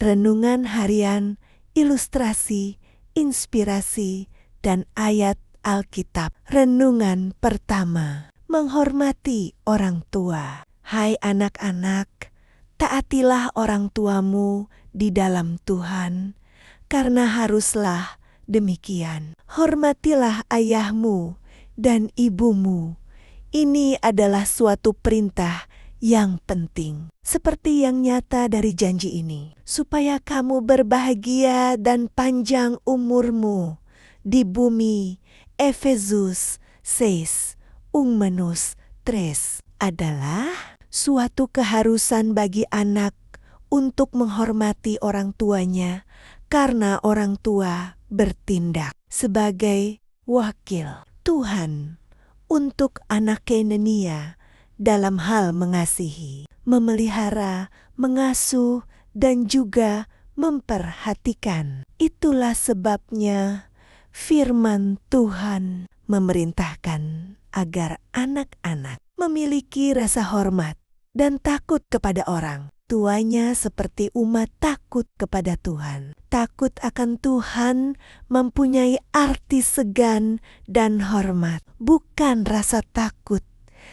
Renungan harian, ilustrasi, inspirasi, dan ayat Alkitab. Renungan pertama, menghormati orang tua. Hai anak-anak, taatilah orang tuamu di dalam Tuhan, karena haruslah demikian. Hormatilah ayahmu dan ibumu. Ini adalah suatu perintah yang penting, seperti yang nyata dari janji ini, supaya kamu berbahagia dan panjang umurmu di bumi. Efesus 6, menus 3 adalah suatu keharusan bagi anak untuk menghormati orang tuanya, karena orang tua bertindak sebagai wakil Tuhan untuk anak Kenenia dalam hal mengasihi, memelihara, mengasuh, dan juga memperhatikan. Itulah sebabnya firman Tuhan memerintahkan agar anak-anak memiliki rasa hormat dan takut kepada orang tuanya seperti umat takut kepada Tuhan. Takut akan Tuhan mempunyai arti segan dan hormat, bukan rasa takut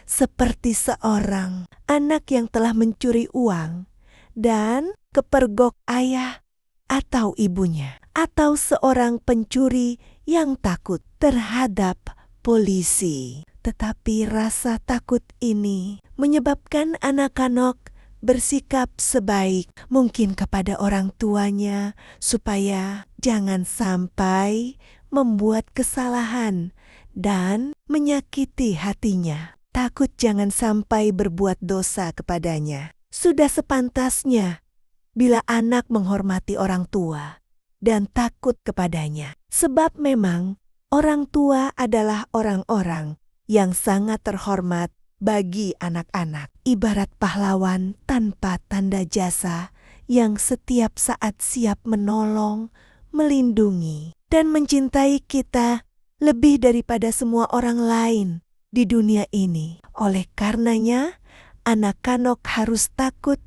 seperti seorang anak yang telah mencuri uang dan kepergok ayah atau ibunya, atau seorang pencuri yang takut terhadap polisi. Tetapi rasa takut ini menyebabkan anak-anak bersikap sebaik mungkin kepada orang tuanya, supaya jangan sampai membuat kesalahan dan menyakiti hatinya. Takut jangan sampai berbuat dosa kepadanya. Sudah sepantasnya bila anak menghormati orang tua dan takut kepadanya, sebab memang orang tua adalah orang-orang yang sangat terhormat bagi anak-anak, ibarat pahlawan tanpa tanda jasa yang setiap saat siap menolong, melindungi, dan mencintai kita lebih daripada semua orang lain di dunia ini. Oleh karenanya, anak-anak harus takut,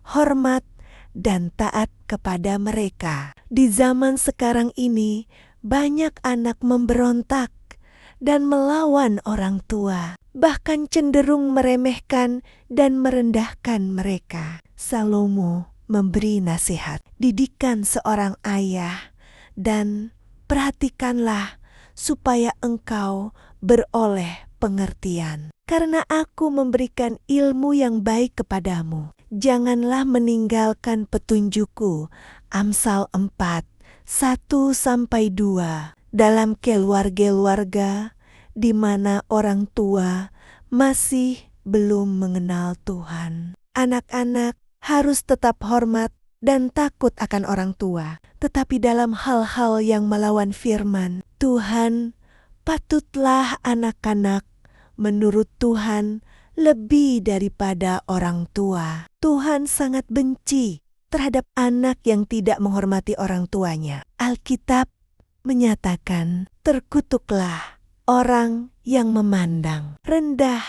hormat, dan taat kepada mereka. Di zaman sekarang ini, banyak anak memberontak dan melawan orang tua, bahkan cenderung meremehkan dan merendahkan mereka. Salomo memberi nasihat, didikan seorang ayah, dan perhatikanlah supaya engkau beroleh pengertian. Karena aku memberikan ilmu yang baik kepadamu, janganlah meninggalkan petunjukku. Amsal 4, 1-2. Dalam keluarga-keluarga di mana orang tua masih belum mengenal Tuhan, anak-anak harus tetap hormat dan takut akan orang tua. Tetapi dalam hal-hal yang melawan firman Tuhan, patutlah anak-anak menurut Tuhan lebih daripada orang tua. Tuhan sangat benci terhadap anak yang tidak menghormati orang tuanya. Alkitab menyatakan, terkutuklah orang yang memandang rendah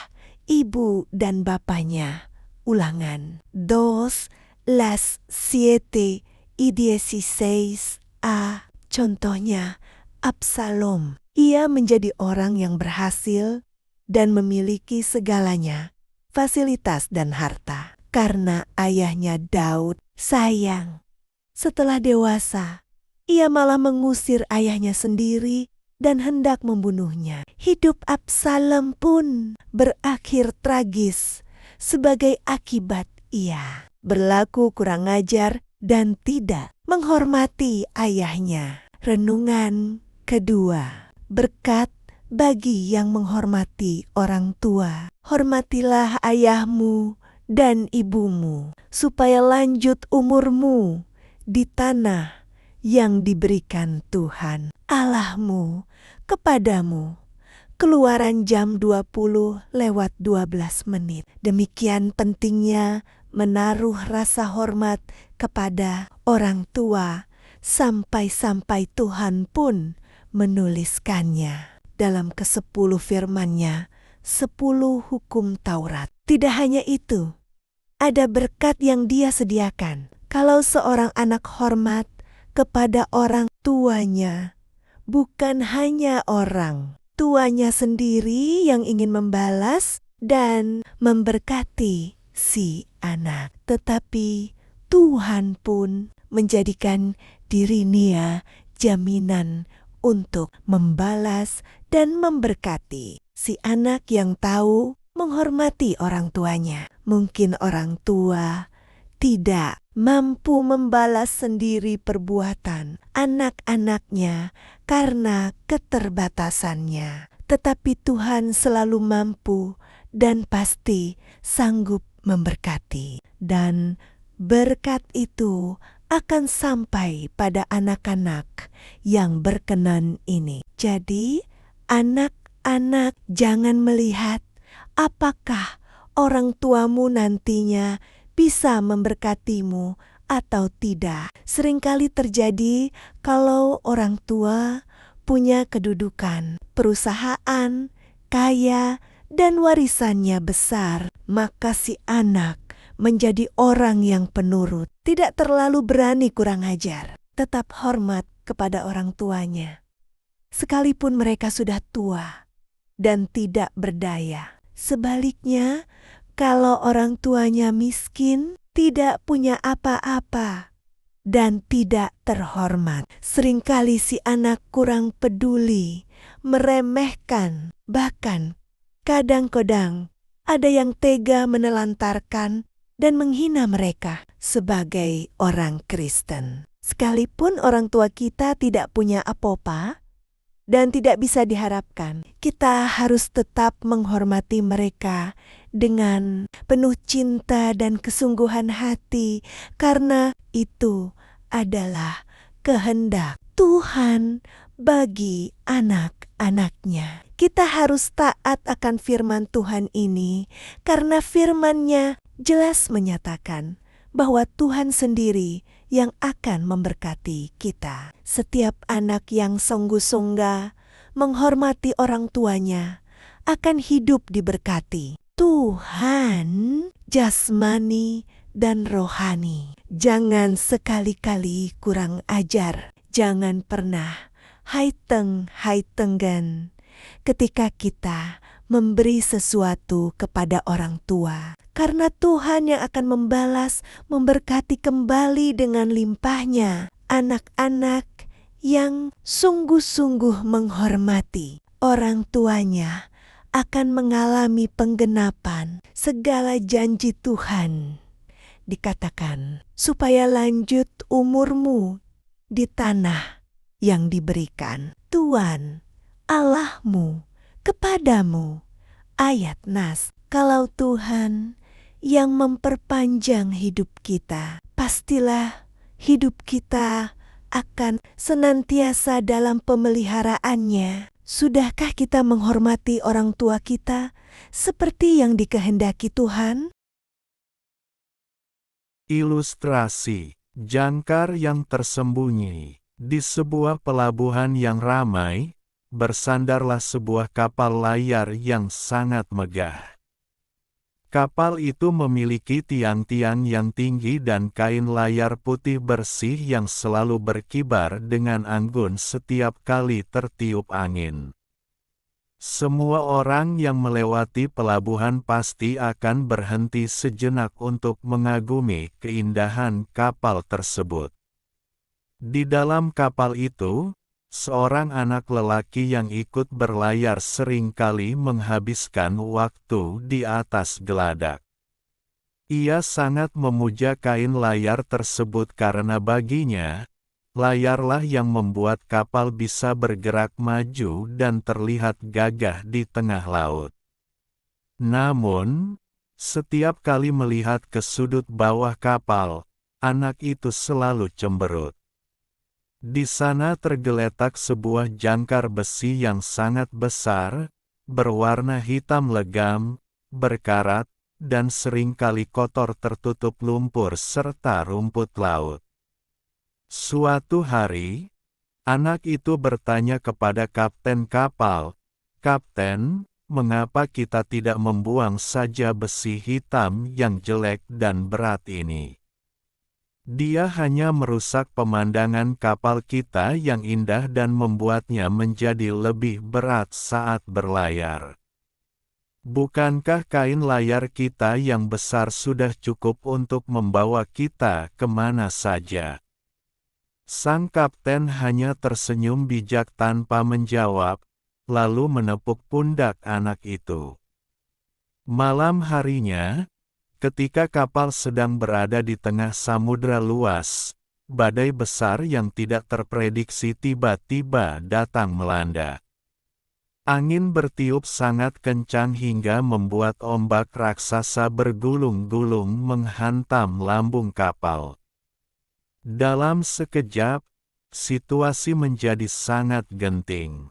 ibu dan bapanya. Ulangan 2:7-16a. Contohnya Absalom. Ia menjadi orang yang berhasil dan memiliki segalanya, fasilitas dan harta, karena ayahnya Daud sayang. Setelah dewasa, ia malah mengusir ayahnya sendiri dan hendak membunuhnya. Hidup Absalom pun berakhir tragis sebagai akibat ia berlaku kurang ajar dan tidak menghormati ayahnya. Renungan kedua, berkat bagi yang menghormati orang tua. Hormatilah ayahmu dan ibumu, supaya lanjut umurmu di tanah yang diberikan Tuhan Allahmu kepadamu. Keluaran jam 20:12. Demikian pentingnya menaruh rasa hormat kepada orang tua, sampai-sampai Tuhan pun menuliskannya dalam ke-10 firman-Nya, 10 hukum Taurat. Tidak hanya itu, ada berkat yang Dia sediakan Kalau seorang anak hormat kepada orang tuanya, bukan hanya orang tuanya sendiri yang ingin membalas dan memberkati si anak, tetapi Tuhan pun menjadikan diri Nia jaminan untuk membalas dan memberkati si anak yang tahu menghormati orang tuanya. Mungkin orang tua tidak mampu membalas sendiri perbuatan anak-anaknya karena keterbatasannya. Tetapi Tuhan selalu mampu dan pasti sanggup memberkati. Dan berkat itu akan sampai pada anak-anak yang berkenan ini. Jadi, anak-anak jangan melihat apakah orang tuamu nantinya bisa memberkatimu atau tidak. Seringkali terjadi kalau orang tua punya kedudukan, perusahaan, kaya, dan warisannya besar, maka si anak menjadi orang yang penurut, tidak terlalu berani kurang ajar, tetap hormat kepada orang tuanya. Sekalipun mereka sudah tua dan tidak berdaya. Sebaliknya, kalau orang tuanya miskin, tidak punya apa-apa, dan tidak terhormat, seringkali si anak kurang peduli, meremehkan, bahkan kadang-kadang ada yang tega menelantarkan dan menghina mereka sebagai orang Kristen. Sekalipun orang tua kita tidak punya apa-apa, dan tidak bisa diharapkan, kita harus tetap menghormati mereka dengan penuh cinta dan kesungguhan hati, karena itu adalah kehendak Tuhan bagi anak-anaknya. Kita harus taat akan firman Tuhan ini, karena firman-Nya jelas menyatakan bahwa Tuhan sendiri yang akan memberkati kita. Setiap anak yang sungguh-sungguh menghormati orang tuanya akan hidup diberkati Tuhan jasmani dan rohani. Jangan sekali-kali kurang ajar. Jangan pernah haiteng-haitengan ketika kita memberi sesuatu kepada orang tua. Karena Tuhan yang akan membalas, memberkati kembali dengan limpahnya anak-anak yang sungguh-sungguh menghormati orang tuanya akan mengalami penggenapan segala janji Tuhan. Dikatakan, supaya lanjut umurmu di tanah yang diberikan Tuhan Allahmu kepadamu. Ayat Nas, kalau Tuhan yang memperpanjang hidup kita, pastilah hidup kita akan senantiasa dalam pemeliharaannya. Sudahkah kita menghormati orang tua kita seperti yang dikehendaki Tuhan? Ilustrasi, jangkar yang tersembunyi. Di sebuah pelabuhan yang ramai, bersandarlah sebuah kapal layar yang sangat megah. Kapal itu memiliki tiang-tiang yang tinggi dan kain layar putih bersih yang selalu berkibar dengan anggun setiap kali tertiup angin. Semua orang yang melewati pelabuhan pasti akan berhenti sejenak untuk mengagumi keindahan kapal tersebut. Di dalam kapal itu, seorang anak lelaki yang ikut berlayar seringkali menghabiskan waktu di atas geladak. Ia sangat memuja kain layar tersebut karena baginya, layarlah yang membuat kapal bisa bergerak maju dan terlihat gagah di tengah laut. Namun, setiap kali melihat ke sudut bawah kapal, anak itu selalu cemberut. Di sana tergeletak sebuah jangkar besi yang sangat besar, berwarna hitam legam, berkarat, dan seringkali kotor tertutup lumpur serta rumput laut. Suatu hari, anak itu bertanya kepada kapten kapal, "Kapten, mengapa kita tidak membuang saja besi hitam yang jelek dan berat ini?" Dia hanya merusak pemandangan kapal kita yang indah dan membuatnya menjadi lebih berat saat berlayar. Bukankah kain layar kita yang besar sudah cukup untuk membawa kita kemana saja? Sang kapten hanya tersenyum bijak tanpa menjawab, lalu menepuk pundak anak itu. Malam harinya, ketika kapal sedang berada di tengah samudera luas, badai besar yang tidak terprediksi tiba-tiba datang melanda. Angin bertiup sangat kencang hingga membuat ombak raksasa bergulung-gulung menghantam lambung kapal. Dalam sekejap, situasi menjadi sangat genting.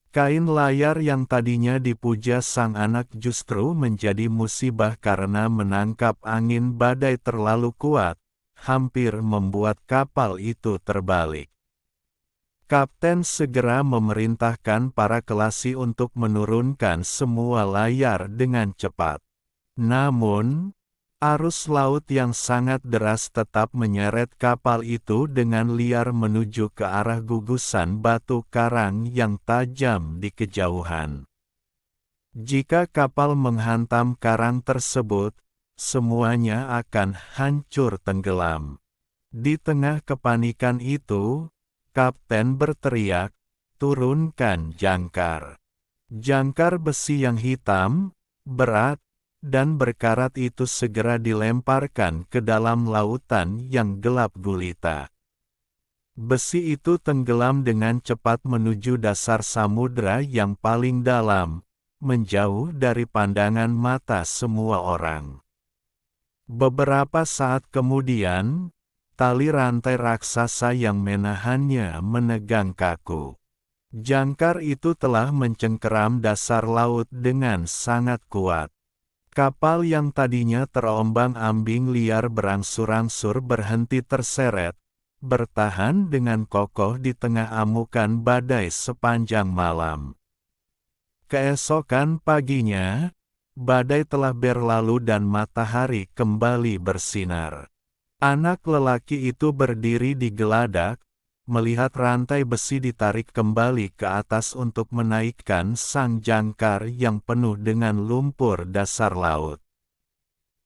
Kain layar yang tadinya dipuja sang anak justru menjadi musibah karena menangkap angin badai terlalu kuat, hampir membuat kapal itu terbalik. Kapten segera memerintahkan para kelasi untuk menurunkan semua layar dengan cepat. Namun, arus laut yang sangat deras tetap menyeret kapal itu dengan liar menuju ke arah gugusan batu karang yang tajam di kejauhan. Jika kapal menghantam karang tersebut, semuanya akan hancur tenggelam. Di tengah kepanikan itu, kapten berteriak, "Turunkan jangkar." Jangkar besi yang hitam, berat, dan berkarat itu segera dilemparkan ke dalam lautan yang gelap gulita. Besi itu tenggelam dengan cepat menuju dasar samudera yang paling dalam, menjauh dari pandangan mata semua orang. Beberapa saat kemudian, tali rantai raksasa yang menahannya menegang kaku. Jangkar itu telah mencengkeram dasar laut dengan sangat kuat. Kapal yang tadinya terombang-ambing liar berangsur-angsur berhenti terseret, bertahan dengan kokoh di tengah amukan badai sepanjang malam. Keesokan paginya, badai telah berlalu dan matahari kembali bersinar. Anak lelaki itu berdiri di geladak, melihat rantai besi ditarik kembali ke atas untuk menaikkan sang jangkar yang penuh dengan lumpur dasar laut.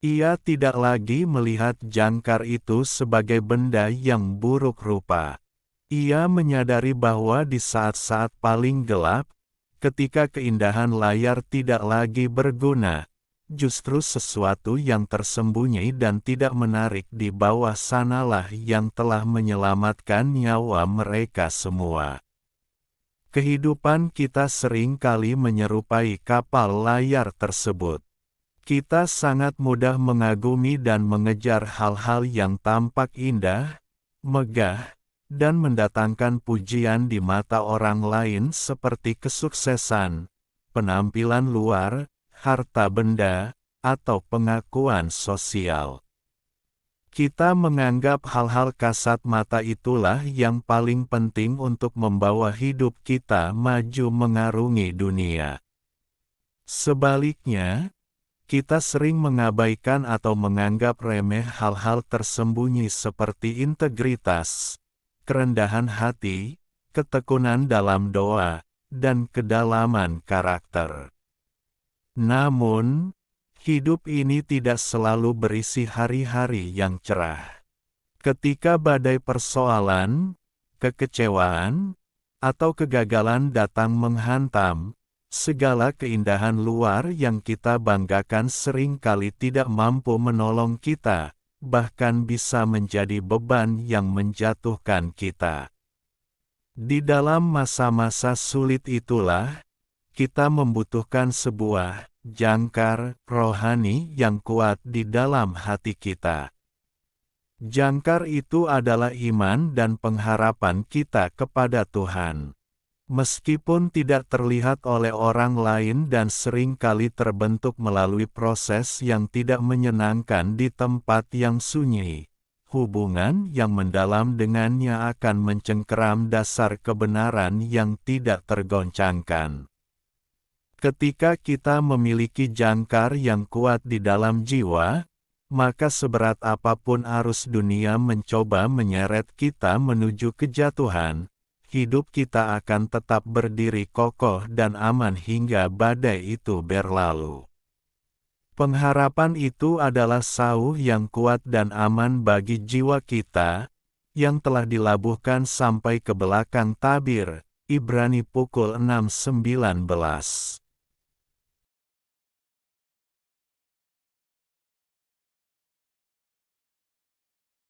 Ia tidak lagi melihat jangkar itu sebagai benda yang buruk rupa. Ia menyadari bahwa di saat-saat paling gelap, ketika keindahan layar tidak lagi berguna, justru sesuatu yang tersembunyi dan tidak menarik di bawah sanalah yang telah menyelamatkan nyawa mereka semua. Kehidupan kita sering kali menyerupai kapal layar tersebut. Kita sangat mudah mengagumi dan mengejar hal-hal yang tampak indah, megah, dan mendatangkan pujian di mata orang lain seperti kesuksesan, penampilan luar, harta benda, atau pengakuan sosial. Kita menganggap hal-hal kasat mata itulah yang paling penting untuk membawa hidup kita maju mengarungi dunia. Sebaliknya, kita sering mengabaikan atau menganggap remeh hal-hal tersembunyi seperti integritas, kerendahan hati, ketekunan dalam doa, dan kedalaman karakter. Namun, hidup ini tidak selalu berisi hari-hari yang cerah. Ketika badai persoalan, kekecewaan, atau kegagalan datang menghantam, segala keindahan luar yang kita banggakan seringkali tidak mampu menolong kita, bahkan bisa menjadi beban yang menjatuhkan kita. Di dalam masa-masa sulit itulah, kita membutuhkan sebuah jangkar rohani yang kuat di dalam hati kita. Jangkar itu adalah iman dan pengharapan kita kepada Tuhan. Meskipun tidak terlihat oleh orang lain dan seringkali terbentuk melalui proses yang tidak menyenangkan di tempat yang sunyi, hubungan yang mendalam dengannya akan mencengkeram dasar kebenaran yang tidak tergoncangkan. Ketika kita memiliki jangkar yang kuat di dalam jiwa, maka seberat apapun arus dunia mencoba menyeret kita menuju kejatuhan, hidup kita akan tetap berdiri kokoh dan aman hingga badai itu berlalu. Pengharapan itu adalah sauh yang kuat dan aman bagi jiwa kita, yang telah dilabuhkan sampai ke belakang tabir. Ibrani pukul 6:19.